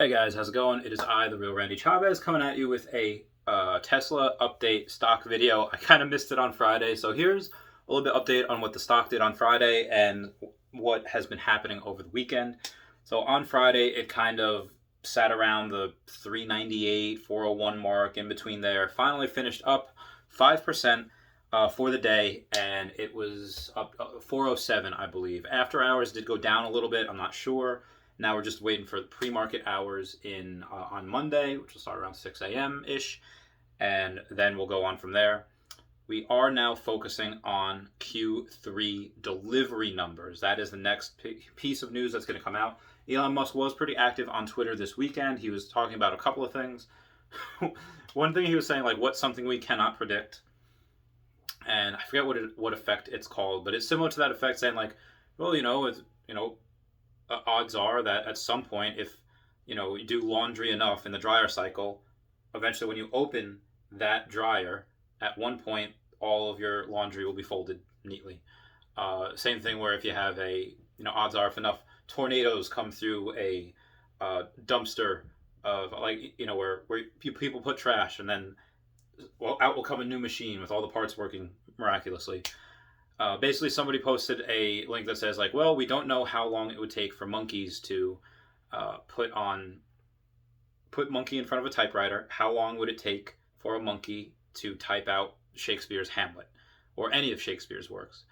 Hey guys, how's it going? It is I, the real Randy Chavez, coming at you with a Tesla update stock video. I kind of missed it on Friday, so here's a little bit update on what the stock did on Friday and what has been happening over the weekend. So on Friday, it kind of sat around the 398, 401 mark, in between there. Finally finished up 5% for the day, and it was up 407, I believe. After hours did go down a little bit. I'm not sure. Now we're just waiting for the pre-market hours in on Monday, which will start around 6 a.m. ish, and then we'll go on from there. We are now focusing on Q3 delivery numbers. That is the next piece of news that's going to come out. Elon Musk was pretty active on Twitter this weekend. He was talking about a couple of things. One thing he was saying, like, what's something we cannot predict, and I forget what effect it's called, but it's similar to that effect, saying like, well, odds are that at some point, if you do laundry enough in the dryer cycle, eventually when you open that dryer, at one point all of your laundry will be folded neatly. Same thing where if you have odds are if enough tornadoes come through a dumpster of where people put trash, and then out will come a new machine with all the parts working miraculously. Basically, somebody posted a link that says, like, well, we don't know how long it would take for monkeys to put monkey in front of a typewriter. How long would it take for a monkey to type out Shakespeare's Hamlet or any of Shakespeare's works?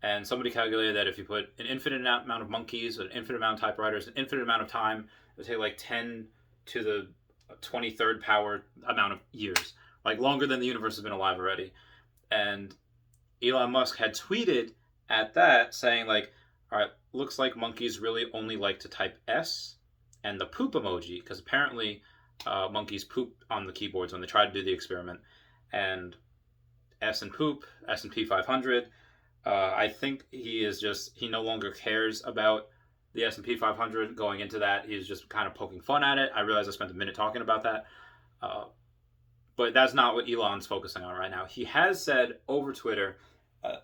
And somebody calculated that if you put an infinite amount of monkeys, an infinite amount of typewriters, an infinite amount of time, it would take like 10 to the 23rd power amount of years, like longer than the universe has been alive already. And Elon Musk had tweeted at that saying, like, all right, looks like monkeys really only like to type S and the poop emoji, because apparently monkeys poop on the keyboards when they try to do the experiment. And S and poop, S&P 500. I think he no longer cares about the S&P 500 going into that. He's just kind of poking fun at it. I realize I spent a minute talking about that. But that's not what Elon's focusing on right now. He has said over Twitter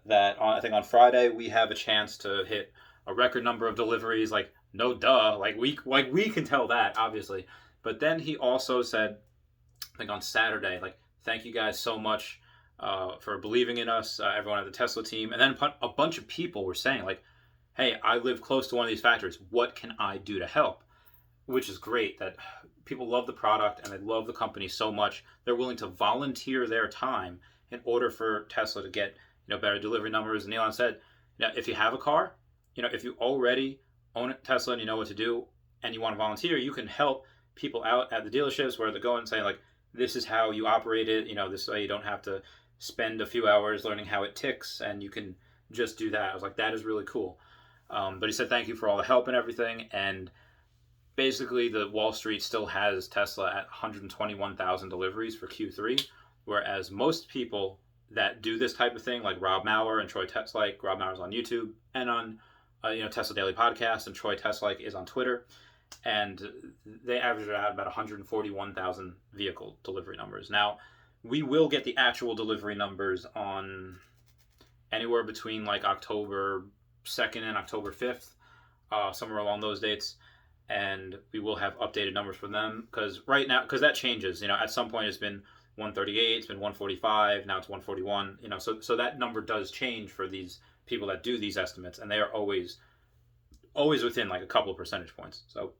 that I think on Friday we have a chance to hit a record number of deliveries. Like, no duh, like we can tell that, obviously. But then he also said, I think on Saturday, like, thank you guys so much for believing in us, everyone at the Tesla team. And then a bunch of people were saying, like, hey, I live close to one of these factories. What can I do to help? Which is great that people love the product and they love the company so much they're willing to volunteer their time in order for Tesla to get better delivery numbers. And Elon said, if you have a car, if you already own a Tesla and you know what to do and you want to volunteer, you can help people out at the dealerships where they're going, saying, like, this is how you operate it. This way you don't have to spend a few hours learning how it ticks, and you can just do that. I was like, that is really cool. But he said thank you for all the help and everything. And basically, the Wall Street still has Tesla at 121,000 deliveries for Q3, whereas most people that do this type of thing, like Rob Maurer and Troy Teslike. Rob Maurer's on YouTube and on Tesla Daily Podcast, and Troy Teslike is on Twitter, and they average out about 141,000 vehicle delivery numbers. Now, we will get the actual delivery numbers on anywhere between like October 2nd and October 5th, somewhere along those dates. And we will have updated numbers for them, because right now, because that changes, at some point it's been 138, it's been 145, now it's 141, so that number does change for these people that do these estimates, and they are always within like a couple of percentage points. So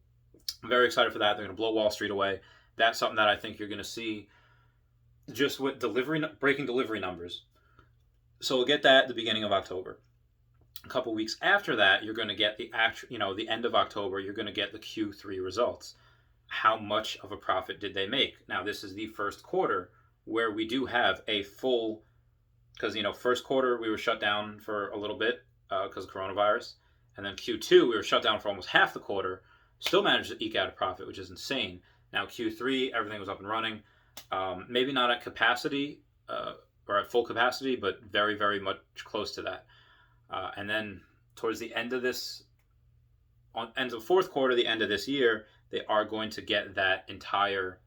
I'm very excited for that. They're going to blow Wall Street away. That's something that I think you're going to see just with breaking delivery numbers. So we'll get that at the beginning of October. A couple weeks after that, you're going to get the the end of October, you're going to get the Q3 results. How much of a profit did they make? Now, this is the first quarter where we do have a full, because, first quarter we were shut down for a little bit because of coronavirus. And then Q2, we were shut down for almost half the quarter, still managed to eke out a profit, which is insane. Now, Q3, everything was up and running. Maybe not at capacity or at full capacity, but very, very much close to that. And then towards the end of end of fourth quarter, the end of this year, they are going to get that entire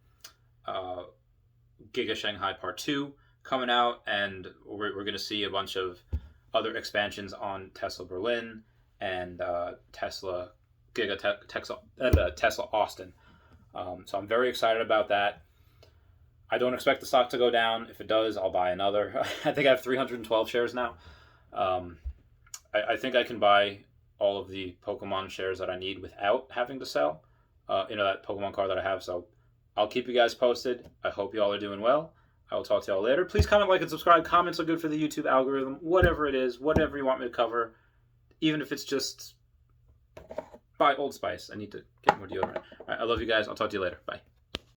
Giga Shanghai Part 2 coming out, and we're going to see a bunch of other expansions on Tesla Berlin and Tesla Tesla Austin. So I'm very excited about that. I don't expect the stock to go down. If it does, I'll buy another. I think I have 312 shares now. I think I can buy all of the Pokemon shares that I need without having to sell. That Pokemon card that I have. So I'll keep you guys posted. I hope you all are doing well. I will talk to y'all later. Please comment, like, and subscribe. Comments are good for the YouTube algorithm. Whatever it is, whatever you want me to cover, even if it's just buy Old Spice. I need to get more deodorant. All right, I love you guys. I'll talk to you later. Bye.